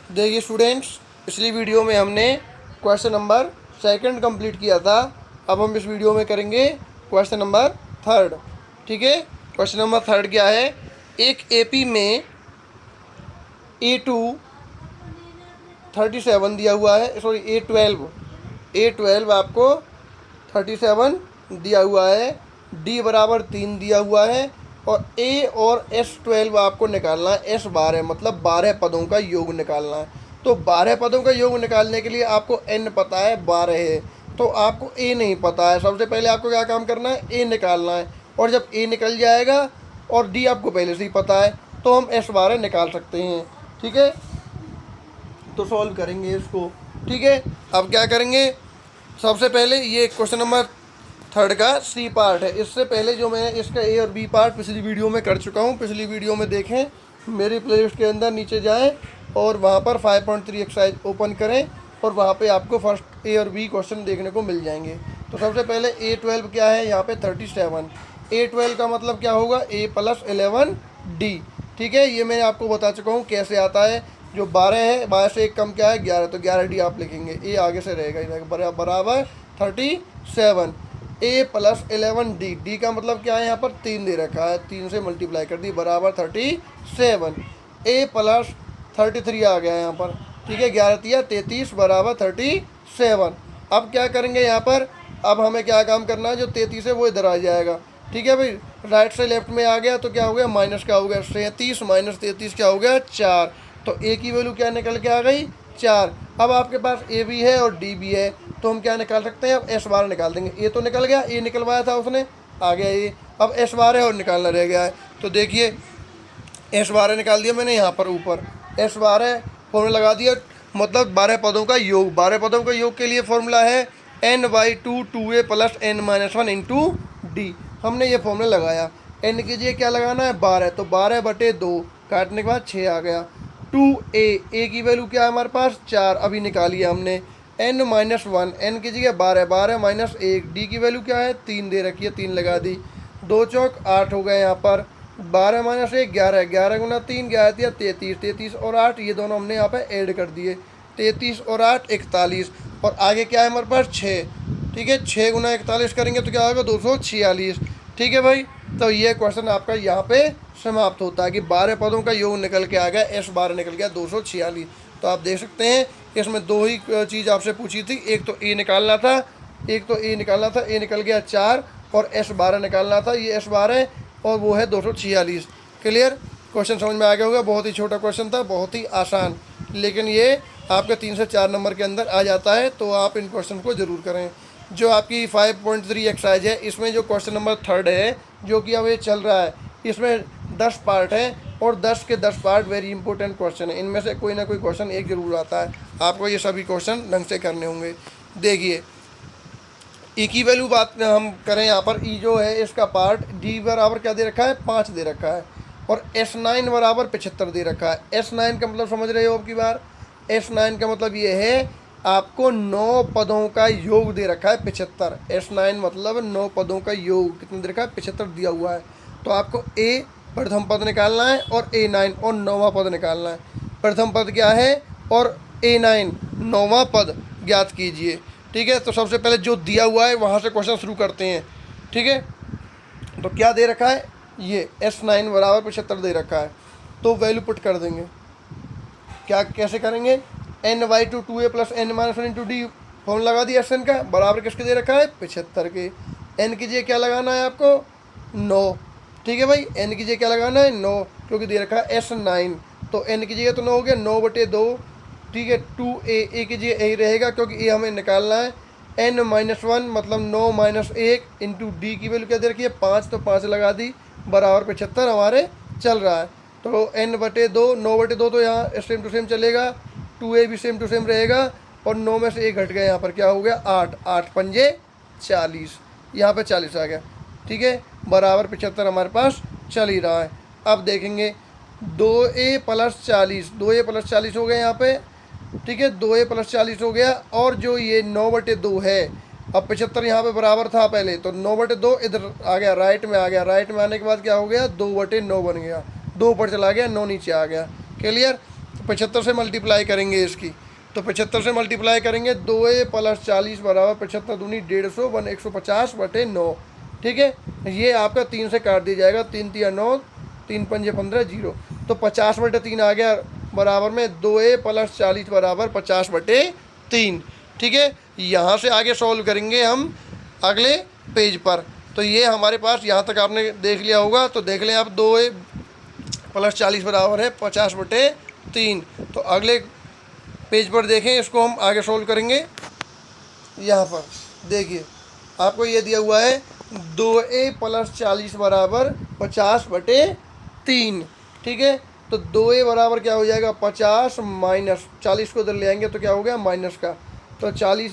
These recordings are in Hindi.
देखिए स्टूडेंट्स, पिछली वीडियो में हमने क्वेश्चन नंबर सेकंड कंप्लीट किया था। अब हम इस वीडियो में करेंगे क्वेश्चन नंबर थर्ड। ठीक है, क्वेश्चन नंबर थर्ड क्या है। एक एपी में A2 37 दिया हुआ है, सॉरी A12 आपको 37 दिया हुआ है, D बराबर 3 दिया हुआ है, और A और S12 आपको निकालना है। S12 मतलब 12 पदों का योग निकालना है। तो 12 पदों का योग निकालने के लिए आपको N पता है, 12 है, तो आपको A नहीं पता है। सबसे पहले आपको क्या काम करना है, A निकालना है, और जब A निकल जाएगा और D आपको पहले से ही पता है तो हम S12 निकाल सकते हैं। ठीक है, तो सॉल्व करेंगे इसको। ठीक है, अब क्या करेंगे, सबसे पहले ये क्वेश्चन नंबर थर्ड का सी पार्ट है। इससे पहले जो मैं इसका ए और बी पार्ट पिछली वीडियो में कर चुका हूँ, पिछली वीडियो में देखें, मेरी प्लेलिस्ट के अंदर नीचे जाएं और वहाँ पर 5.3 एक्सरसाइज ओपन करें और वहाँ पे आपको फर्स्ट ए और बी क्वेश्चन देखने को मिल जाएंगे। तो सबसे पहले A12 क्या है, यहाँ पे 37। A12 का मतलब क्या होगा, A+11D। ठीक है, ये मैं आपको बता चुका हूँ कैसे आता है। जो 12 है, 12 से एक कम क्या है, 11, तो 11D आप लिखेंगे, ए आगे से रहेगा, बराबर 37। A+11D, डी का मतलब क्या है, यहाँ पर 3 दे रखा है, 3 से मल्टीप्लाई कर दी, बराबर 37। A+33 आ गया यहाँ पर। ठीक है, 11×3 = 33, बराबर 37। अब क्या करेंगे यहाँ पर, अब हमें क्या काम करना है, जो 33 है वो इधर आ जाएगा। ठीक है भाई, राइट से लेफ्ट में आ गया तो क्या हो गया, माइनस का हो गया, 37 - 33 क्या हो गया, 4। तो ए की वैल्यू क्या निकल के आ गई, 4। अब आपके पास ए भी है और डी भी है, तो हम क्या निकाल सकते हैं, अब S12 निकाल देंगे। ए तो निकल गया, ए निकलवाया था उसने, आ गया ये। अब S12 और निकालना रह गया है, तो देखिए S12 निकाल दिया मैंने यहाँ पर ऊपर। S12 फॉर्मूला लगा दिया, मतलब 12 पदों का योग। 12 पदों का योग के लिए फॉर्मूला है N/2 2A + N-1 into D. हमने ये फॉर्मूला लगाया। N की जगह क्या लगाना है, 12, तो 12/2 काटने के बाद 6 आ गया। 2A, ए की वैल्यू क्या है हमारे पास, 4, अभी निकाली है हमने। N-1, N की जगह 12, 12 - 1, डी की वैल्यू क्या है, 3 दे रखी है, 3 लगा दी। 2 चौक 8 हो गए यहाँ पर, 12 - 1 11, 11 × 3 11 × 33, 33 और 8 ये दोनों हमने यहाँ पे ऐड कर दिए, 33 और 8 41, और आगे क्या है हमारे पास, 6। ठीक है, 6 × 41 करेंगे तो क्या होगा, 246। ठीक है भाई, तो ये क्वेश्चन आपका यहाँ पे समाप्त होता है कि 12 पदों का योग निकल के आ गया, S12 निकल गया 246। तो आप देख सकते हैं इसमें दो ही चीज़ आपसे पूछी थी, एक तो ए निकालना था, ए निकल गया 4, और S12 निकालना था, ये S12 और वो है 246। क्लियर, क्वेश्चन समझ में आ गया होगा। बहुत ही छोटा क्वेश्चन था, बहुत ही आसान, लेकिन ये आपके 3 से 4 नंबर के अंदर आ जाता है, तो आप इन क्वेश्चन को ज़रूर करें। जो आपकी 5.3 एक्सरसाइज है, इसमें जो क्वेश्चन नंबर थर्ड है, जो कि अब ये चल रहा है, इसमें 10 पार्ट हैं, और 10 के 10 पार्ट वेरी इंपॉर्टेंट क्वेश्चन है। इनमें से कोई ना कोई क्वेश्चन एक जरूर आता है, आपको ये सभी क्वेश्चन ढंग से करने होंगे। देखिए ई की वैल्यू बात हम करें, यहाँ पर ई जो है इसका पार्ट, डी बराबर क्या दे रखा है, 5 दे रखा है, और S9 बराबर 75 दे रखा है। S9 का मतलब समझ रहे हो अब की बार, S9 का मतलब ये है आपको 9 पदों का योग दे रखा है 75। S9 मतलब 9 पदों का योग कितना दे रखा है, 75 दिया हुआ है। तो आपको A प्रथम पद निकालना है और A9 और 9वां पद निकालना है। प्रथम पद क्या है और A9 9वां पद ज्ञात कीजिए। ठीक है, तो सबसे पहले जो दिया हुआ है वहाँ से क्वेश्चन शुरू करते हैं। ठीक है, तो क्या दे रखा है, ये S9 बराबर 75 दे रखा है, तो वैल्यू पुट कर देंगे। क्या कैसे करेंगे, N/2 2A + N-1 into D, form लगा दिया SN का, बराबर किसके दे रखा है, 75 के। N की जगह क्या लगाना है आपको, 9। ठीक है भाई, N की जगह क्या लगाना है, 9, क्योंकि दे रखा है S9, तो N की जगह तो 9 हो गया, 9/2। ठीक है, 2A, ए की जगह यही रहेगा क्योंकि ए हमें निकालना है। N-1 मतलब 9 - 1 इंटू डी की वैल्यू क्या दे रखी है, 5, तो 5 लगा दी, बराबर 75 हमारे चल रहा है। तो N/2, 9/2 तो यहाँ सेम टू सेम चलेगा, 2A भी सेम टू सेम रहेगा, और 9 में से 1 घट गया, यहाँ पर क्या हो गया, 8, 8 पंजे 40, यहाँ पे 40 आ गया। ठीक है, बराबर 75 हमारे पास चल ही रहा है। अब देखेंगे 2A + 40, 2A + 40 हो गया यहाँ पे। ठीक है, 2A + 40 हो गया, और जो ये 9/2 है, अब 75 यहाँ पे बराबर था पहले, तो 9/2 इधर आ गया, राइट में आ गया, राइट में आने के बाद क्या हो गया, 2/9 बन गया, 2 ऊपर चला गया, 9 नीचे आ गया। क्लियर, 75 से मल्टीप्लाई करेंगे इसकी, तो 75 से मल्टीप्लाई करेंगे 2a + 40 बराबर 75 दूनी 150 150/9। ठीक है, ये आपका 3 से काट दिया जाएगा, 3 तिया 9, 3 पंजे 15, 0। तो 50/3 आ गया बराबर में 2a + 40 बराबर 50/3। ठीक है, यहाँ से आगे सॉल्व करेंगे हम अगले पेज पर। तो ये हमारे पास यहाँ तक आपने देख लिया होगा, तो देख लें आप 2a + 40 बराबर है 50/3। तो अगले पेज पर देखें, इसको हम आगे सोल्व करेंगे। यहाँ पर देखिए आपको ये दिया हुआ है 2a + 40 बराबर 50/3। ठीक है, तो 2a बराबर क्या हो जाएगा 50 माइनस 40 को इधर ले आएंगे तो क्या हो गया माइनस का, तो 40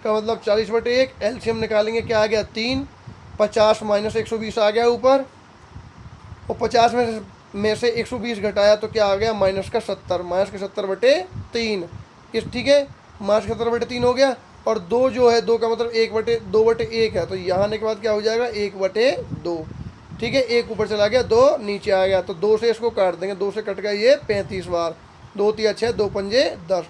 का मतलब 40/1। एलसीएम निकालेंगे, क्या आ गया 3, 50 माइनस 120 आ गया ऊपर, और 50 में से 120 घटाया तो क्या आ गया माइनस का 70, -70/3। इस ठीक है, -70/3 हो गया। और 2 जो है 2 का मतलब 1/2/1 है, तो यहाँ आने के बाद क्या हो जाएगा 1/2। ठीक है, 1 ऊपर चला गया, 2 नीचे आ गया, तो 2 से इसको काट देंगे, 2 से कट गया ये 35 बार, 2 तिया 6, 2 पंजे 10,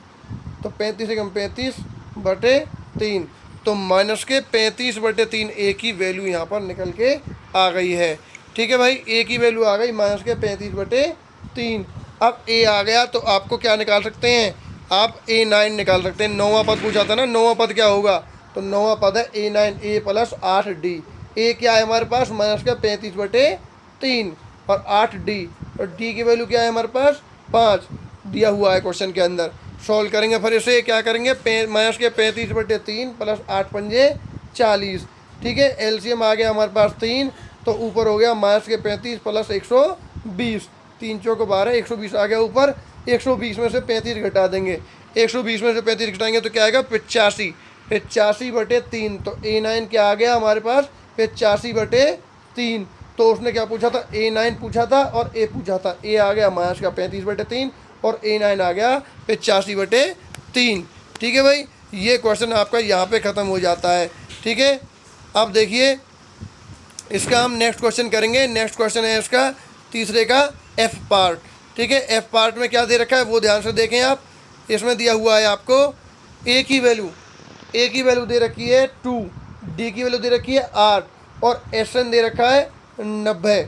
तो 35 से कम 35/3, तो माइनस के 35/3 ए की वैल्यू यहाँ पर निकल के आ गई है। ठीक है भाई, ए की वैल्यू आ गई माइनस के 35/3। अब ए आ गया तो आपको क्या निकाल सकते हैं आप, A9 निकाल सकते हैं। 9वां पद पूछा था ना, 9वां पद क्या होगा, तो 9वां पद है A9, A + 8D। ए क्या है हमारे पास माइनस का 35/3 और 8D, और डी की वैल्यू क्या है हमारे पास 5 दिया हुआ है क्वेश्चन के अंदर। सॉल्व करेंगे फिर इसे, क्या करेंगे माइनस के 35/3 + 8 पंजे 40। ठीक है, एलसीएम आ गया हमारे पास 3, तो ऊपर हो गया माइनस के 35 + 120, 3 चौक 12, 120 आ गया ऊपर। 120 में से 35 घटा देंगे, 120 में से 35 घटाएंगे तो क्या आएगा 85, 85/3। तो A9 क्या आ गया हमारे पास 85/3। तो उसने क्या पूछा था, A9 पूछा था और A पूछा था। A आ गया माइनस का 35/3 और A9 आ गया 85/3। ठीक है भाई, ये क्वेश्चन आपका यहाँ पे ख़त्म हो जाता है। ठीक है, अब देखिए इसका हम नेक्स्ट क्वेश्चन करेंगे। नेक्स्ट क्वेश्चन है इसका तीसरे का एफ पार्ट। ठीक है, एफ पार्ट में क्या दे रखा है वो ध्यान से देखें आप। इसमें दिया हुआ है आपको ए की वैल्यू दे रखी है 2, डी की वैल्यू दे रखी है 8 और एस एन दे रखा है 90।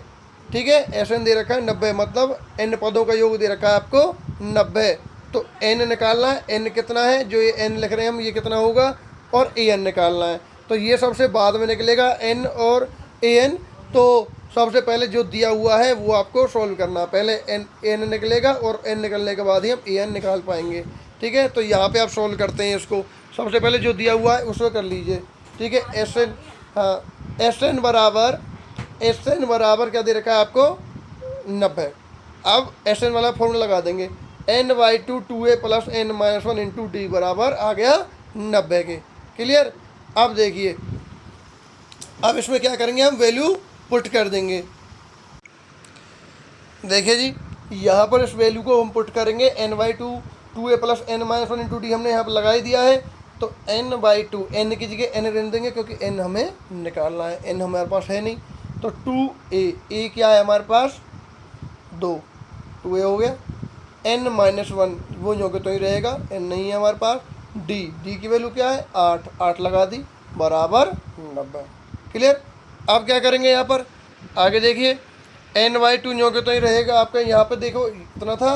ठीक है, एस एन दे रखा है 90, मतलब एन पदों का योग दे रखा है आपको 90। तो एन निकालना है, एन कितना है जो ये एन लिख रहे हैं हम, ये कितना होगा, और ए एन निकालना है। तो ये सबसे बाद में निकलेगा एन और ए एन। तो सबसे पहले जो दिया हुआ है वो आपको सॉल्व करना है, पहले एन निकलेगा और एन निकलने के बाद ही हम ए एन निकाल पाएंगे। ठीक है, तो यहाँ पे आप सॉल्व करते हैं इसको। सबसे पहले जो दिया हुआ है उसको कर लीजिए। ठीक है, एस एन, हाँ एस एन बराबर क्या दे रखा है आपको 90। अब एस एन वाला फॉर्मूला लगा देंगे, n/2 2a + n-1 × d बराबर आ गया 90 के। क्लियर। अब देखिए, अब इसमें क्या करेंगे हम वैल्यू पुट कर देंगे। देखिए जी, यहाँ पर इस वैल्यू को हम पुट करेंगे, n/2 2a + n-1 × d हमने यहाँ पर लगा ही दिया है। तो n/2, n की जगह n रहने देंगे क्योंकि n हमें निकालना है, n हमारे पास है नहीं। तो 2a क्या है हमारे पास 2a हो गया, n-1 वो जो कि तो ही रहेगा, n नहीं है हमारे पास। d की वैल्यू क्या है 8 लगा दी बराबर 90। क्लियर। अब क्या करेंगे यहाँ पर आगे देखिए, n/2 जो कि तो ही रहेगा आपका, यहाँ पे देखो इतना था।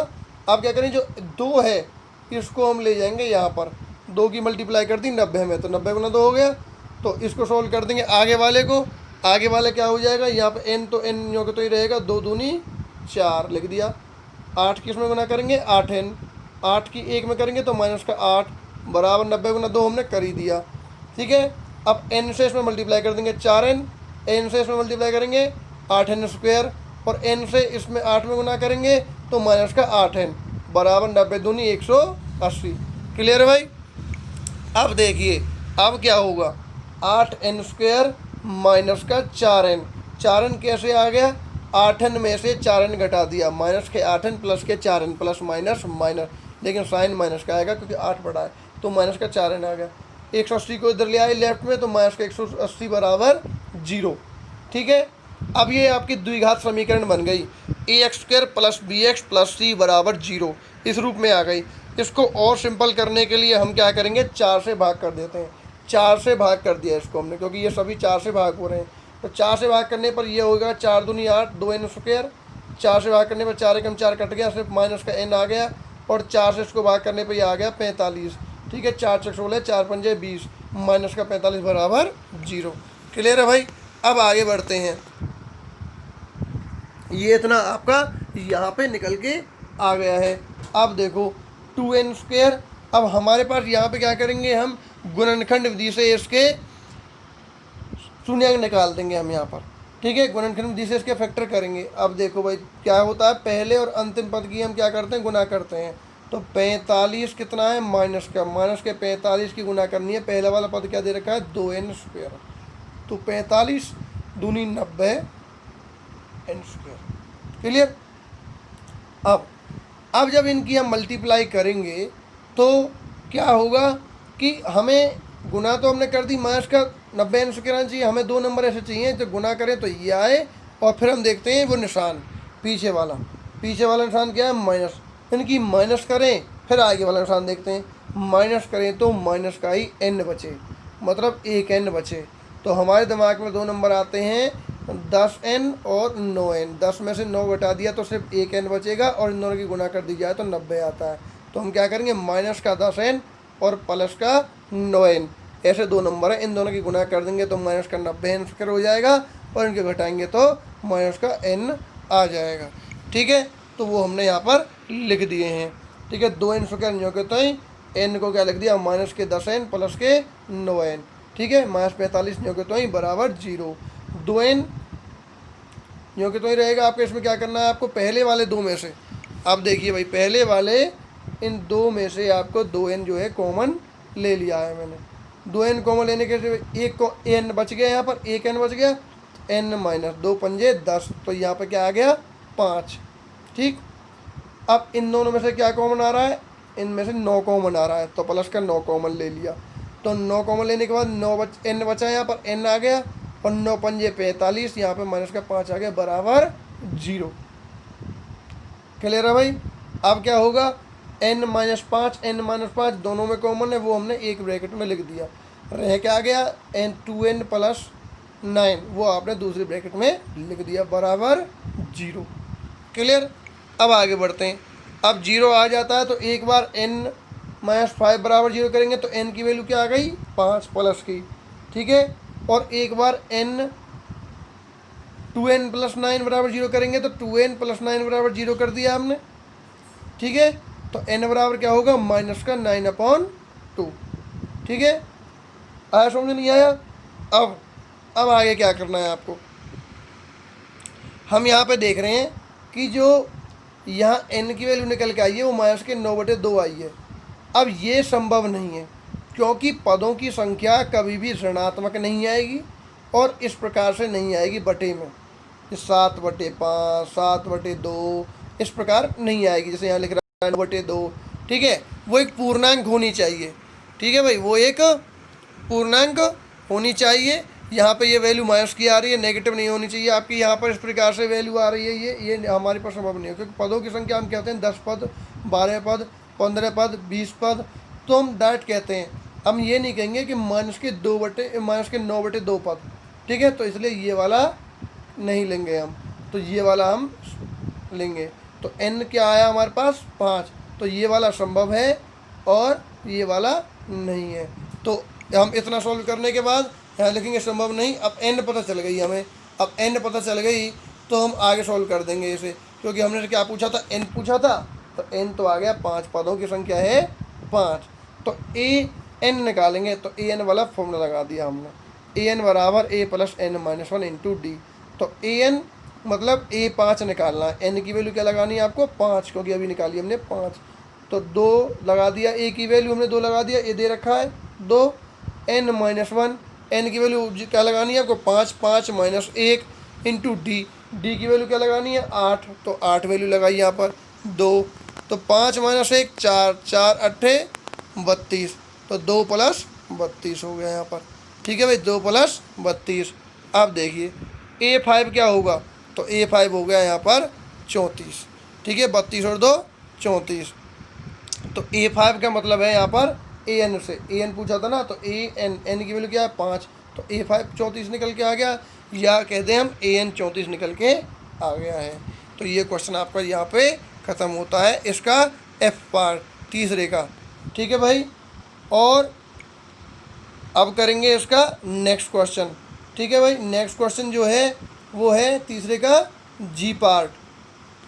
अब क्या करें, जो 2 है इसको हम ले जाएंगे यहाँ पर, 2 की मल्टीप्लाई कर दी 90 में, तो 90 गुना 2 हो गया। तो इसको सोल्व कर देंगे आगे वाले को। आगे वाले क्या हो जाएगा, यहाँ पे n तो n जो कि तो ही रहेगा, 2 दूनी 4 लिख दिया। 8 किस में गुना करेंगे 8n, 8 की 1 में करेंगे तो माइनस का 8 बराबर 90 गुना 2 हमने कर ही दिया। ठीक है, अब n से इसमें मल्टीप्लाई कर देंगे 4n, n से इसमें मल्टीप्लाई करेंगे 8n² और n से इसमें 8 में गुना करेंगे तो माइनस का 8n बराबर 90 दूनी 180। क्लियर है भाई। अब देखिए अब क्या होगा, 8n² माइनस का 4n, 4n कैसे आ गया, 8n में से 4n घटा दिया, माइनस के 8n प्लस के 4n, प्लस माइनस माइनस, लेकिन साइन माइनस का आएगा क्योंकि 8 बड़ा है, तो माइनस का 4n आ गया। 180 को इधर ले आए लेफ्ट में, तो माइनस का 180 बराबर 0। ठीक है, अब ये आपकी द्विघात समीकरण बन गई, a x square plus b x plus c बराबर 0, इस रूप में आ गई। इसको और सिंपल करने के लिए हम क्या करेंगे, 4 से भाग कर देते हैं। 4 से भाग कर दिया इसको हमने, क्योंकि ये सभी 4 से भाग हो रहे हैं। तो 4 से भाग करने पर ये होगा 4 दूनी 8, 2n स्क्वायर। 4 से भाग करने पर 4 एकम 4 कट गया, सिर्फ माइनस का n आ गया, और 4 से इसको भाग करने पर ये आ गया 45। ठीक है, 4 चक 16, 4 पंजे 20, माइनस का 45 बराबर 0। क्लियर है भाई। अब आगे बढ़ते हैं। ये इतना आपका यहाँ पे निकल के आ गया है। अब देखो 2n स्क्वायर, अब हमारे पास यहाँ पे क्या करेंगे, हम गुणनखंड विधि से इसके शून्यांक निकाल देंगे हम यहाँ पर। ठीक है, गुणनखंड विधि से इसके फैक्टर करेंगे। अब देखो भाई क्या होता है, पहले और अंतिम पद की हम क्या करते हैं, गुना करते हैं। तो 45 कितना है, माइनस के 45 की गुना करनी है। पहला वाला पद क्या दे रखा है, 2n स्क्वायर। तो 45 दूनी 90 n स्क्वायर। क्लियर। अब जब इनकी हम मल्टीप्लाई करेंगे तो क्या होगा कि हमें गुना तो हमने कर दी, माइनस का 90 n स्क्वायर चाहिए, हमें 2 नंबर ऐसे चाहिए तो गुना करें तो ये आए, और फिर हम देखते हैं वो निशान पीछे वाला निशान क्या है, माइनस। इनकी माइनस करें, फिर आगे वाला निशान देखते हैं, माइनस करें तो माइनस का ही n बचे, मतलब 1n बचे। तो हमारे दिमाग में 2 नंबर आते हैं, 10n और 9n। 10 में से 9 घटा दिया तो सिर्फ 1n बचेगा, और इन दोनों की गुना कर दी जाए तो 90 आता है। तो हम क्या करेंगे, माइनस का 10n और प्लस का 9n, ऐसे 2 नंबर है, इन दोनों की गुना कर देंगे तो माइनस का 90n स्क्वायर हो जाएगा, और इनके घटाएंगे तो माइनस का n आ जाएगा। ठीक है, तो वो हमने यहाँ पर लिख दिए हैं। ठीक है, 2n स्क्वायर न्यू के तो n को क्या लिख दिया, माइनस के 10n प्लस के 9n। ठीक है, माइनस 45 न्यू के तो बराबर 0। 2n न्यू के तो रहेगा आपको। इसमें क्या करना है आपको, पहले वाले 2 में से, आप देखिए भाई, पहले वाले इन 2 में से आपको 2n जो है कॉमन ले लिया है मैंने। 2n कॉमन लेने के एक को n बच गया, यहाँ पर 1n बच गया, n माइनस 2 पंजे 10, तो यहाँ पर क्या आ गया, 5। ठीक, अब इन दोनों में से क्या कॉमन आ रहा है, इनमें से 9 कॉमन आ रहा है, तो प्लस का 9 कॉमन ले लिया। तो 9 कॉमन लेने के बाद n बचा, यहाँ पर n आ गया, और 9 पंजे 45, यहाँ पे माइनस का 5 आ गया बराबर 0। क्लियर है भाई। अब क्या होगा, n माइनस 5 दोनों में कॉमन है, वो हमने एक ब्रैकेट में लिख दिया। रह क्या आ गया, n 2n प्लस 9, वो आपने दूसरी ब्रैकेट में लिख दिया बराबर 0। क्लियर। अब आगे बढ़ते हैं। अब 0 आ जाता है तो एक बार n माइनस 5 बराबर 0 करेंगे तो n की वैल्यू क्या आ गई, 5 प्लस की। ठीक है, और एक बार n 2n प्लस 9 बराबर 0 करेंगे तो 2n प्लस 9 बराबर 0 कर दिया हमने। ठीक है, तो n बराबर क्या होगा, माइनस का 9/2। ठीक है, आया समझ नहीं आया। अब आगे क्या करना है आपको, हम यहाँ पे देख रहे हैं कि जो यहाँ n की वैल्यू निकल के आई है वो माइनस के 9/2 आई है। अब ये संभव नहीं है, क्योंकि पदों की संख्या कभी भी ऋणात्मक नहीं आएगी, और इस प्रकार से नहीं आएगी बटे में, 7/5, 7/2, इस प्रकार नहीं आएगी, जैसे यहाँ लिख रहा है 9/2। ठीक है, वो एक पूर्णांक होनी चाहिए। ठीक है भाई, वो एक पूर्णांक होनी चाहिए। यहाँ पे ये वैल्यू माइनस की आ रही है, नेगेटिव नहीं होनी चाहिए आपकी। यहाँ पर इस प्रकार से वैल्यू आ रही है, ये हमारे पास संभव नहीं है, क्योंकि पदों की संख्या हम कहते हैं 10 पद, 12 पद, 15 पद, 20 पद, तो हम डायरेक्ट कहते हैं। हम ये नहीं कहेंगे कि माइनस के 9/2 पद। ठीक है, तो इसलिए ये वाला नहीं लेंगे हम, तो ये वाला हम लेंगे। तो n क्या आया हमारे पास, 5, तो ये वाला संभव है और ये वाला नहीं है। तो हम इतना सॉल्व करने के बाद यहाँ लिखेंगे संभव नहीं। अब n पता चल गई हमें, अब n पता चल गई तो हम आगे सॉल्व कर देंगे इसे, क्योंकि हमने क्या पूछा था, n पूछा था, तो n तो आ गया 5, पदों की संख्या है 5। तो an निकालेंगे, तो an वाला फॉर्मूला लगा दिया हमने, an बराबर a plus n minus 1 into D. तो an मतलब a5 निकालना है, n की वैल्यू क्या लगानी है आपको, 5, क्योंकि अभी निकाली हमने 5। तो 2 लगा दिया, a की वैल्यू हमने 2 लगा दिया, a दे रखा है 2, n माइनस 1, n की वैल्यू क्या लगानी है आपको, 5, 5 माइनस 1 इंटू डी, डी की वैल्यू क्या लगानी है 8, तो 8 वैल्यू लगाई यहाँ पर 2, तो 5 माइनस 1 4, 4 8 32, तो 2 प्लस 32 हो गया यहाँ पर। ठीक है भाई, 2 प्लस 32। आप देखिए A5 क्या होगा, तो A5 हो गया यहाँ पर 34। ठीक है, 32 और 2 34। तो A5 का मतलब है यहाँ पर AN से, AN पूछा था ना, तो AN की वैल्यू क्या है 5, तो A5 34 निकल के आ गया, या कहते हैं हम AN 34 निकल के आ गया है। तो ये क्वेश्चन आपका यहाँ पे ख़त्म होता है, इसका F पार्ट तीसरे का। ठीक है भाई, और अब करेंगे इसका नेक्स्ट क्वेश्चन। ठीक है भाई, नेक्स्ट क्वेश्चन जो है वो है तीसरे का G पार्ट।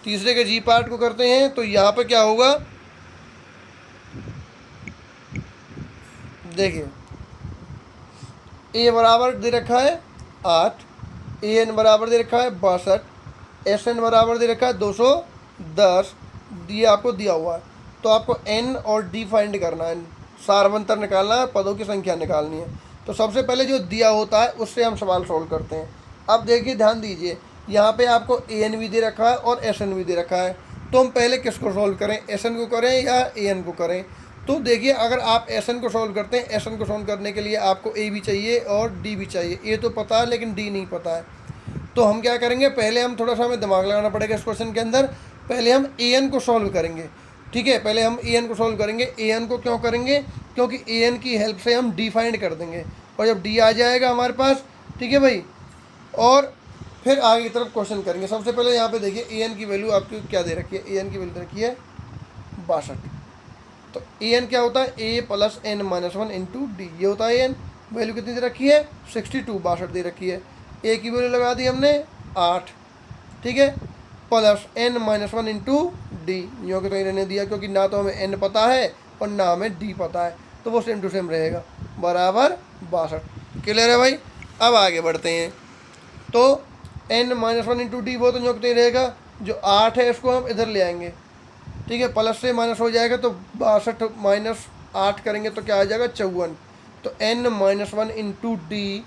तीसरे के G पार्ट को करते हैं, तो यहाँ पे क्या होगा, देखिए A बराबर दे रखा है 8, AN बराबर दे रखा है 62, SN बराबर दे रखा है 210, ये आपको दिया हुआ है। तो आपको N और D फाइंड करना है, सारवंतर निकालना है, पदों की संख्या निकालनी है। तो सबसे पहले जो दिया होता है उससे हम सवाल सोल्व करते हैं। अब देखिए, ध्यान दीजिए, यहाँ पे आपको AN भी दे रखा है और SN भी दे रखा है, तो हम पहले किसको सोल्व करें, SN को करें या AN को करें। तो देखिए, अगर आप SN को सोल्व करते हैं, SN को सोल्व करने के लिए आपको A भी चाहिए और D भी चाहिए। A तो पता है लेकिन D नहीं पता है, तो हम क्या करेंगे, पहले हम थोड़ा सा हमें दिमाग लगाना पड़ेगा इस क्वेश्चन के अंदर। पहले हम AN को सॉल्व करेंगे। ठीक है, पहले हम AN को सॉल्व करेंगे। AN को क्यों करेंगे, क्योंकि AN की हेल्प से हम D फाइंड कर देंगे, और जब D आ जाएगा हमारे पास, ठीक है भाई, और फिर आगे की तरफ क्वेश्चन करेंगे। सबसे पहले यहाँ पे देखिए AN की वैल्यू आपकी क्या दे रखी है, AN की वैल्यू दे रखी है 62। तो AN क्या होता है, A plus N minus 1 into D, ये होता है AN। वैल्यू कितनी दे रखी है 62, 62 दे रखी है। A की वैल्यू लगा दी हमने 8, ठीक है, plus N minus 1 into D, यूँ कि तो इन्होंने दिया, क्योंकि ना तो हमें N पता है और ना हमें D पता है, तो वो सेम टू सेम रहेगा, बराबर 62। क्लियर है भाई। अब आगे बढ़ते हैं, तो N माइनस 1 इंटू डी वो तो यूँ कि तो रहेगा, जो 8 है इसको हम इधर ले आएंगे, ठीक है, प्लस से माइनस हो जाएगा, तो 62 माइनस 8 करेंगे तो क्या आ जाएगा 54। तो N माइनस 1 इंटू डी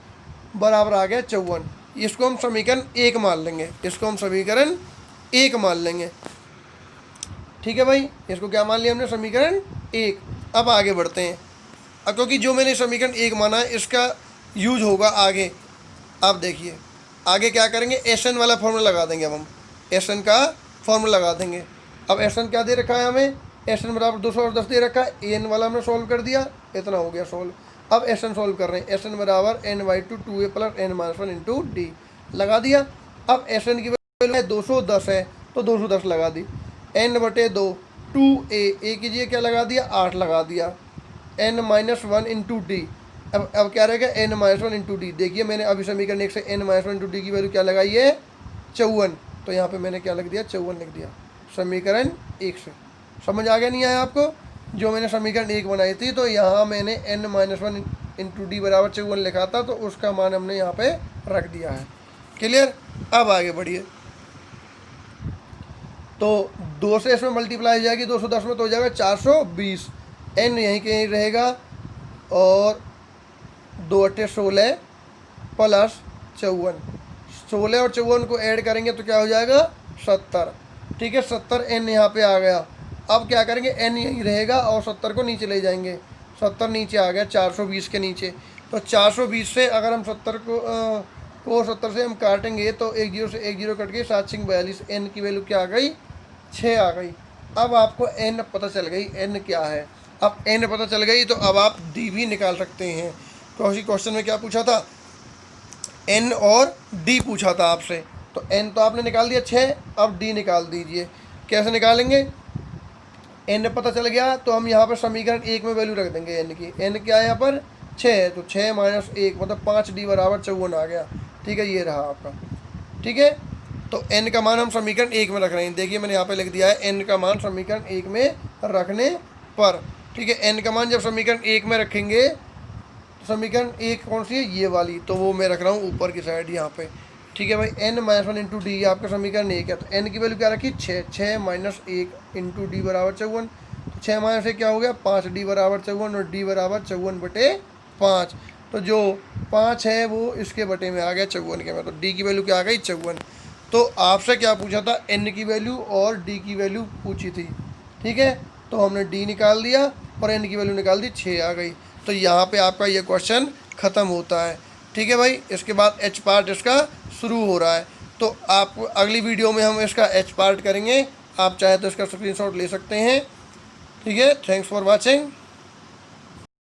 बराबर आ गया 54। इसको हम समीकरण 1 मान लेंगे, इसको हम समीकरण 1 मान लेंगे। ठीक है भाई, इसको क्या मान लिया हमने, समीकरण 1। अब आगे बढ़ते हैं, अब क्योंकि जो मैंने समीकरण 1 माना है इसका यूज होगा आगे। अब देखिए आगे क्या करेंगे, SN वाला फॉर्मूला लगा देंगे, अब हम SN का फॉर्मूला लगा देंगे। अब SN क्या दे रखा है हमें, SN बराबर 210 दे रखा है, AN वाला हमने सोल्व कर दिया, इतना हो गया सोल्व। अब SN सोल्व कर रहे हैं, SN बराबर N/2 2A plus N minus 1 into D, लगा दिया। अब SN की वैल्यू 210 है, तो 210 लगा दी, N/2 2A, A कीजिए क्या लगा दिया 8 लगा दिया, N माइनस 1 इंटू डी। अब क्या रहेगा N माइनस 1 इंटू डी। देखिए मैंने अभी समीकरण 1 से N माइनस 1 इंटू डी की वैल्यू क्या लगाई है 54, तो यहाँ पे मैंने क्या लिख दिया 54 लिख दिया समीकरण 1 से। समझ आ गया नहीं आया आपको, जो मैंने समीकरण 1 बनाई थी, तो यहाँ मैंने N माइनस 1 इंटू डी बराबर 54 लिखा था, तो उसका मान हमने यहाँ पे रख दिया है। क्लियर। अब आगे बढ़िए, तो 2 से इसमें मल्टीप्लाई हो जाएगी, 210 में तो हो जाएगा 420, N यहीं कहीं रहेगा, और 2 अट्ठे 16 प्लस 54, 16 और 54 को ऐड करेंगे तो क्या हो जाएगा 70। ठीक है, 70 N यहाँ पे आ गया। अब क्या करेंगे, N यहीं रहेगा और 70 को नीचे ले जाएंगे, 70 नीचे आ गया 420 के नीचे। तो 420 से अगर हम 70 को 70 से हम काटेंगे तो 1 0 से 1 0 कट गई, 7 6 42, N की वैल्यू क्या आ गई 6 आ गई। अब आपको N पता चल गई, N क्या है। अब N पता चल गई तो अब आप D भी निकाल सकते हैं। तो उसी क्वेश्चन में क्या पूछा था, N और D पूछा था आपसे, तो N तो आपने निकाल दिया 6, अब D निकाल दीजिए। कैसे निकालेंगे, N पता चल गया तो हम यहाँ पर समीकरण 1 में वैल्यू रख देंगे N की। N क्या है यहाँ पर 6 है, तो 6 माइनस 1 मतलब 5D बराबर 54 आ गया। ठीक है, ये रहा आपका। ठीक है, तो N का मान हम समीकरण 1 में रख रहे हैं। देखिए मैंने यहाँ पे लिख दिया है N का मान समीकरण 1 में रखने पर। ठीक है, N का मान जब समीकरण 1 में रखेंगे, समीकरण 1 कौन सी है, ये वाली, तो वो मैं रख रहा हूँ ऊपर की साइड यहाँ पे। ठीक है भाई, N माइनस 1 इंटू डी आपका समीकरण 1 है, तो N की वैल्यू क्या रखी 6, 6 माइनस 1 इंटू डी बराबर 54, 6 माइनस 1 क्या हो गया 5D बराबर 54, और D बराबर 54/5। तो जो 5 है वो इसके बटे में आ गया 54 के में, तो D की वैल्यू क्या आ गई 54। तो आपसे क्या पूछा था, N की वैल्यू और D की वैल्यू पूछी थी। ठीक है, तो हमने D निकाल दिया और N की वैल्यू निकाल दी, 6 आ गई। तो यहाँ पे आपका ये क्वेश्चन ख़त्म होता है। ठीक है भाई, इसके बाद H पार्ट इसका शुरू हो रहा है। तो आप अगली वीडियो में हम इसका एच पार्ट करेंगे, आप चाहे तो इसका स्क्रीनशॉट ले सकते हैं। ठीक है, थैंक्स फॉर वॉचिंग।